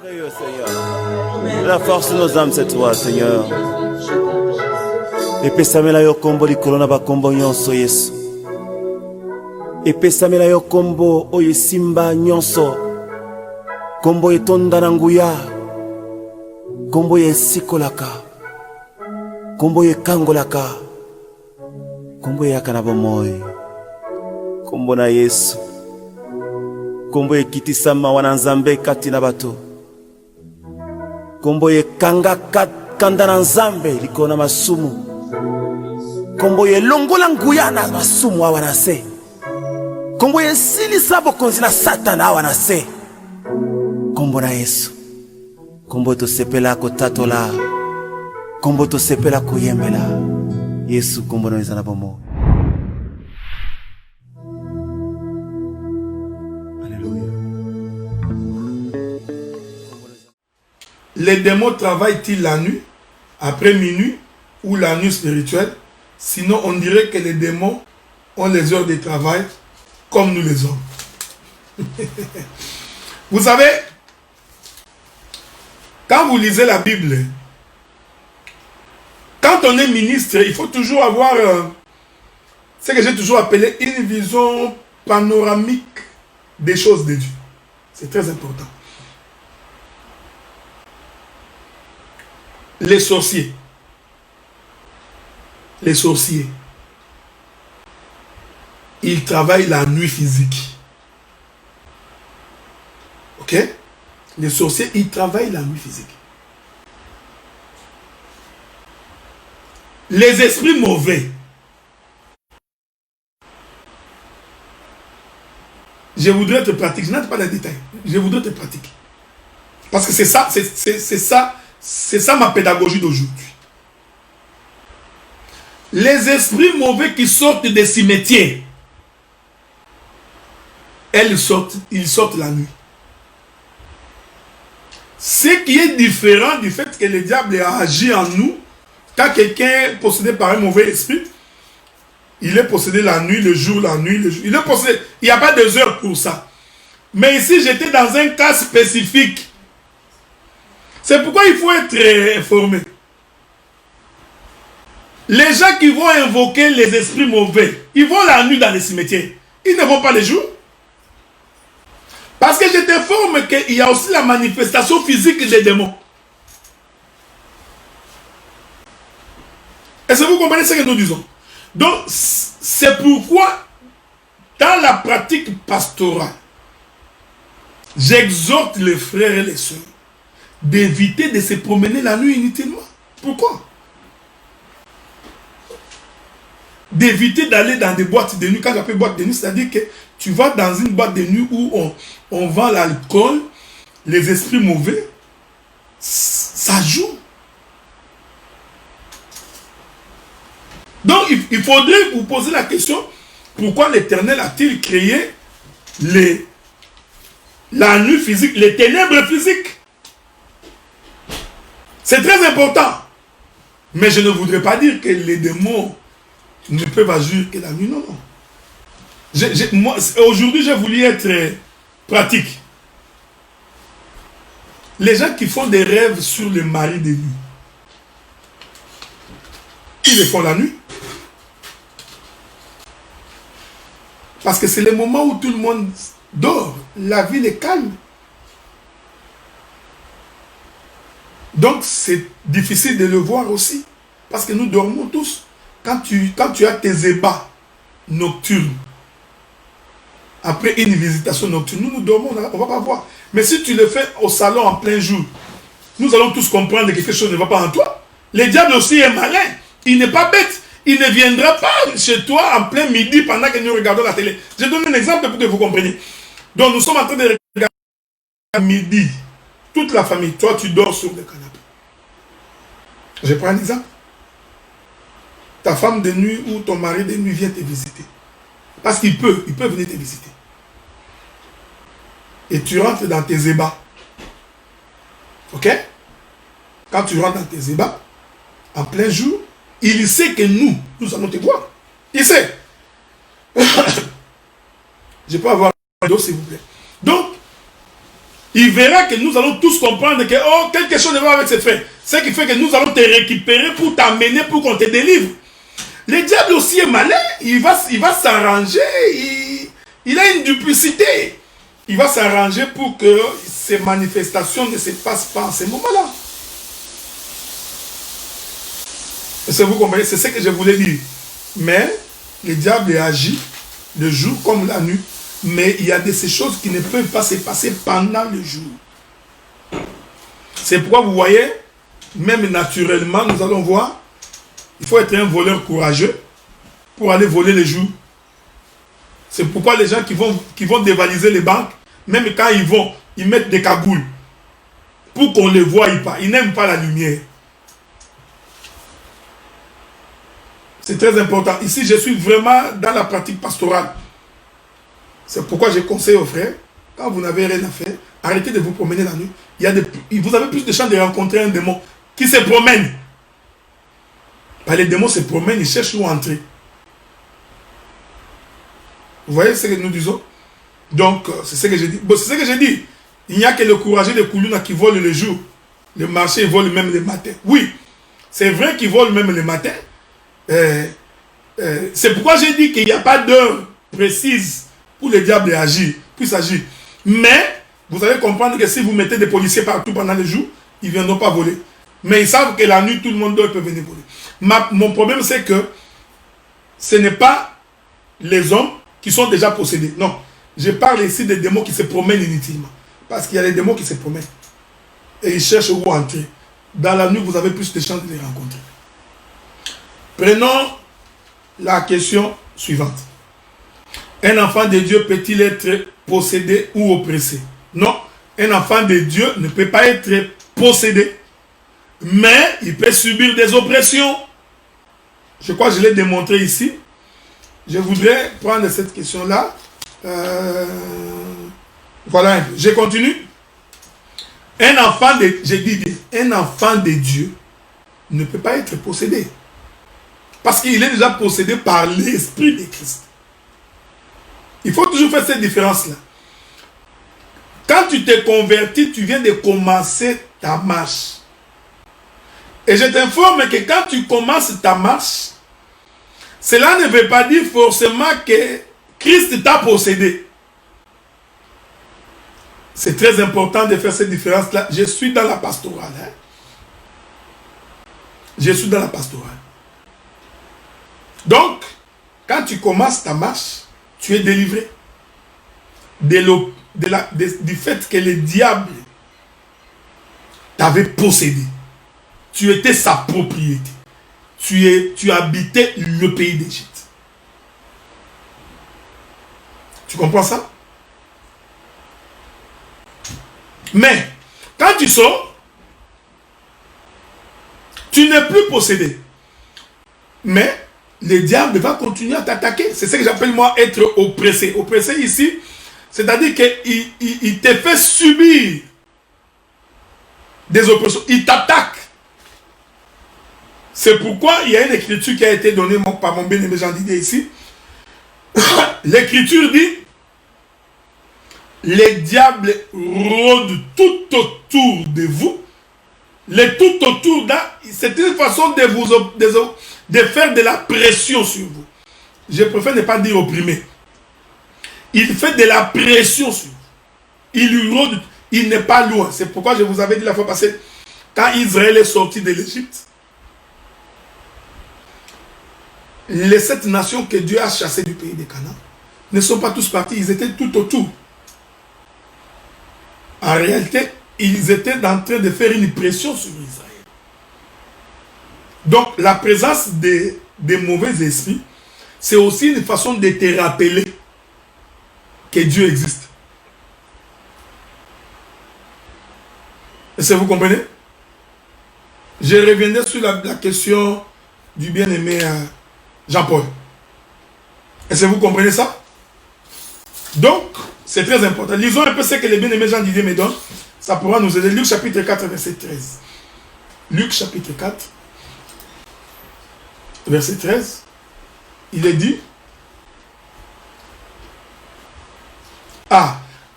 Merveilleux, Seigneur. La force de nos âmes, c'est toi, Seigneur. Epesamela yo kombo likolo na bakombo nyonso Yesu. Epesamela yo kombo oyo simba nyonso. Kombo etonda na nguya. Kombo esikolaka. Kombo ekangolaka. Kombo yaka na bomoi. Kombo na Yesu. Kombo ekitisa mawa na Nzambe kati na bato. Kombo ekanga kanda na Nzambe likolo na masumu. Kombo elongola nguya na masumu awa na se. Kombo esilisa bokonzi na Satana awa na se. Kombo na Yesu. Kombo tosepela kotatola. Kombo tosepela kuyembela. Yesu kombo na ezana bomo. Les démons travaillent-ils la nuit, après minuit, ou la nuit spirituelle? Sinon, on dirait que les démons ont les heures de travail comme nous les hommes. Vous savez, quand vous lisez la Bible, quand on est ministre, il faut toujours avoir ce que j'ai toujours appelé une vision panoramique des choses de Dieu. C'est très important. Les sorciers, ils travaillent la nuit physique. Ok? Les sorciers, ils travaillent la nuit physique. Les esprits mauvais, je voudrais te pratiquer, je n'ai pas les détails, je voudrais te pratiquer. Parce que c'est ça, c'est ça ma pédagogie d'aujourd'hui. Les esprits mauvais qui sortent des cimetières, ils sortent la nuit. Ce qui est différent du fait que le diable a agi en nous, quand quelqu'un est possédé par un mauvais esprit, il est possédé la nuit, le jour, la nuit, le jour. Il est possédé. Il n'y a pas de heures pour ça. Mais ici, j'étais dans un cas spécifique. C'est pourquoi il faut être informé. Les gens qui vont invoquer les esprits mauvais, ils vont la nuit dans les cimetières. Ils ne vont pas le jour. Parce que je t'informe qu'il y a aussi la manifestation physique des démons. Est-ce que vous comprenez ce que nous disons? Donc, c'est pourquoi, dans la pratique pastorale, j'exhorte les frères et les sœurs d'éviter de se promener la nuit inutilement. Pourquoi? D'éviter d'aller dans des boîtes de nuit. Quand j'appelle boîte de nuit, c'est-à-dire que tu vas dans une boîte de nuit où on vend l'alcool, les esprits mauvais, ça joue. Donc, il faudrait vous poser la question, pourquoi l'Éternel a-t-il créé la nuit physique, les ténèbres physiques? C'est très important. Mais je ne voudrais pas dire que les démons ne peuvent agir que la nuit. Non, non. Aujourd'hui, j'ai voulu être pratique. Les gens qui font des rêves sur les maris de nuit, ils les font la nuit. Parce que c'est le moment où tout le monde dort. La ville est calme. Donc, c'est difficile de le voir aussi. Parce que nous dormons tous. Quand tu as tes ébats nocturnes, après une visitation nocturne, nous dormons, on ne va pas voir. Mais si tu le fais au salon en plein jour, nous allons tous comprendre que quelque chose ne va pas en toi. Le diable aussi est malin. Il n'est pas bête. Il ne viendra pas chez toi en plein midi pendant que nous regardons la télé. Je donne un exemple pour que vous compreniez. Donc, nous sommes en train de regarder à midi. Toute la famille, toi, tu dors sur le canapé. Je prends un exemple. Ta femme de nuit ou ton mari de nuit vient te visiter. Parce qu'il peut venir te visiter. Et tu rentres dans tes ébats. Ok? Quand tu rentres dans tes ébats, en plein jour, il sait que nous allons te voir. Il sait. Je peux avoir un dos, s'il vous plaît. Donc, il verra que nous allons tous comprendre que oh, quelque chose ne va avec ses frères. Ce qui fait que nous allons te récupérer pour t'amener, pour qu'on te délivre. Le diable aussi est malin, il va s'arranger, il a une duplicité. Il va s'arranger pour que ces manifestations ne se passent pas en ce moment-là. Est-ce que vous comprenez? C'est ce que je voulais dire. Mais le diable agit le jour comme la nuit. Mais il y a de ces choses qui ne peuvent pas se passer pendant le jour. C'est pourquoi vous voyez, même naturellement, nous allons voir, il faut être un voleur courageux pour aller voler les jours. C'est pourquoi les gens qui vont dévaliser les banques, même quand ils mettent des cagoules pour qu'on ne les voie pas. Ils n'aiment pas la lumière. C'est très important. Ici, je suis vraiment dans la pratique pastorale. C'est pourquoi je conseille aux frères, quand vous n'avez rien à faire, arrêtez de vous promener la nuit. Vous avez plus de chances de rencontrer un démon qui se promène. Les démons se promènent, ils cherchent où entrer. Vous voyez ce que nous disons? Donc, c'est ce que j'ai dit. Bon, c'est ce que j'ai dit. Il n'y a que le courageux de Koulouna qui vole le jour. Le marché vole même le matin. Oui, c'est vrai qu'ils volent même le matin. C'est pourquoi j'ai dit qu'il n'y a pas d'heure précise pour le diable puisse agir. Mais, vous allez comprendre que si vous mettez des policiers partout pendant le jour, ils ne viendront pas voler. Mais ils savent que la nuit, tout le monde peut venir voler. Mon problème, c'est que ce n'est pas les hommes qui sont déjà possédés. Non. Je parle ici des démons qui se promènent inutilement. Parce qu'il y a des démons qui se promènent. Et ils cherchent où entrer. Dans la nuit, vous avez plus de chances de les rencontrer. Prenons la question suivante. Un enfant de Dieu peut-il être possédé ou oppressé? Non. Un enfant de Dieu ne peut pas être possédé. Mais il peut subir des oppressions. Je crois que je l'ai démontré ici. Je voudrais prendre cette question-là. Voilà un peu. Je continue. Un enfant de Dieu ne peut pas être possédé. Parce qu'il est déjà possédé par l'Esprit de Christ. Il faut toujours faire cette différence-là. Quand tu te convertis, tu viens de commencer ta marche. Et je t'informe que quand tu commences ta marche, cela ne veut pas dire forcément que Christ t'a possédé. C'est très important de faire cette différence-là. Je suis dans la pastorale. Hein? Je suis dans la pastorale. Donc, quand tu commences ta marche, tu es délivré du fait que le diable t'avait possédé. Tu étais sa propriété. Tu habitais le pays d'Égypte. Tu comprends ça? Mais, quand tu sors, tu n'es plus possédé. Mais, le diable va continuer à t'attaquer. C'est ce que j'appelle moi être oppressé. Oppressé ici, c'est-à-dire qu'il te fait subir des oppressions. Il t'attaque. C'est pourquoi il y a une écriture qui a été donnée par mon bien-aimé Jean Didier ici. L'écriture dit: le diable rôde tout autour de vous. Le tout autour, c'est une façon de faire de la pression sur vous. Je préfère ne pas dire opprimer. Il fait de la pression sur vous. Il rôde, il n'est pas loin. C'est pourquoi je vous avais dit la fois passée, quand Israël est sorti de l'Égypte, les 7 nations que Dieu a chassées du pays de Canaan ne sont pas tous partis, ils étaient tout autour. En réalité, ils étaient en train de faire une pression sur Israël. Donc, la présence des mauvais esprits, c'est aussi une façon de te rappeler que Dieu existe. Est-ce que vous comprenez? Je reviendrai sur la question du bien-aimé Jean-Paul. Est-ce que vous comprenez ça? Donc, c'est très important. Lisons un peu ce que le bien-aimé Jean Didier me donne. Ça pourra nous aider. Luc chapitre 4, verset 13. Luc chapitre 4, verset 13. Il est dit: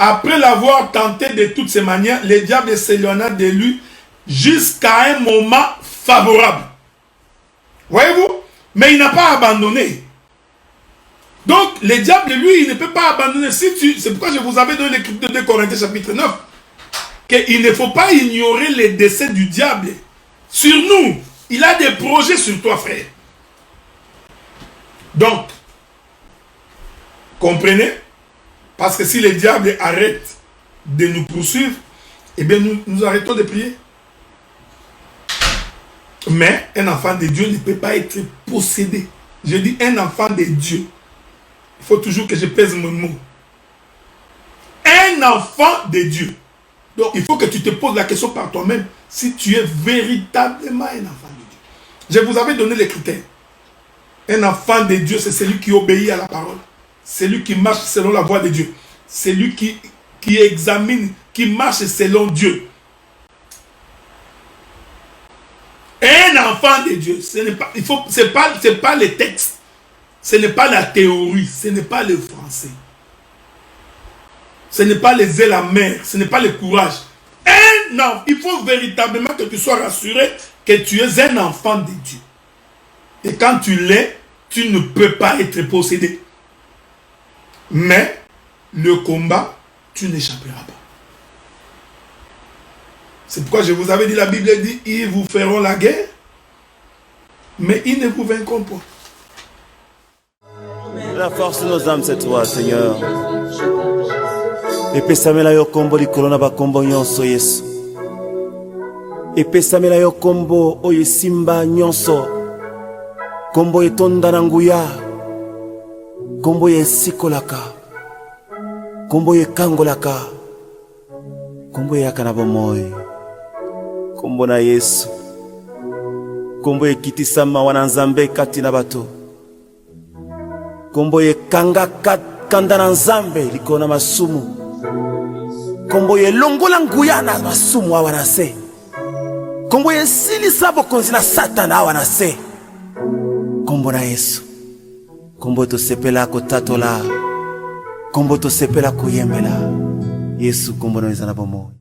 Après l'avoir tenté de toutes ces manières, le diable s'éloigna de lui jusqu'à un moment favorable. Voyez-vous? Mais il n'a pas abandonné. Donc, le diable, lui, il ne peut pas abandonner. C'est pourquoi je vous avais donné l'écriture de 2 Corinthiens chapitre 9. Qu'il ne faut pas ignorer les décès du diable sur nous. Il a des projets sur toi, frère. Donc, comprenez? Parce que si le diable arrête de nous poursuivre, eh bien nous arrêtons de prier. Mais un enfant de Dieu ne peut pas être possédé. Je dis un enfant de Dieu. Il faut toujours que je pèse mon mot. Un enfant de Dieu. Donc il faut que tu te poses la question par toi-même si tu es véritablement un enfant de Dieu. Je vous avais donné les critères. Un enfant de Dieu, c'est celui qui obéit à la parole. Celui qui marche selon la voie de Dieu. Celui qui examine, qui marche selon Dieu. Un enfant de Dieu, c'est pas les textes, ce n'est pas la théorie, ce n'est pas le français, ce n'est pas les ailes amères, ce n'est pas le courage. Non, il faut véritablement que tu sois rassuré que tu es un enfant de Dieu. Et quand tu l'es, tu ne peux pas être possédé. Mais le combat, tu n'échapperas pas. C'est pourquoi je vous avais dit, la Bible dit, ils vous feront la guerre, mais ils ne vous vaincront pas. La force de nos âmes, c'est toi, Seigneur. Epesamela yo kombo likolo na bakombo nyonso Yesu. Epesamela yo kombo oyo simba nyonso. Kombo etonda na nguya. Kombo esikolaka. Kombo ekangolaka. Kombo eyaka na bomoi. Kombo na Yesu. Kombo ekitisa mawa na Nzambe kati na bato. Kombo ekanga kanda na Nzambe likolo na masumu. Kombo elongola nguya na masumu awa na se. Kombo esilisa bokonzi na Satan awa na se. Kombo na Yesu. Kombo tosepela kotatola. Kombo tosepela kuyembela. Yesu kombo na izana bomoi.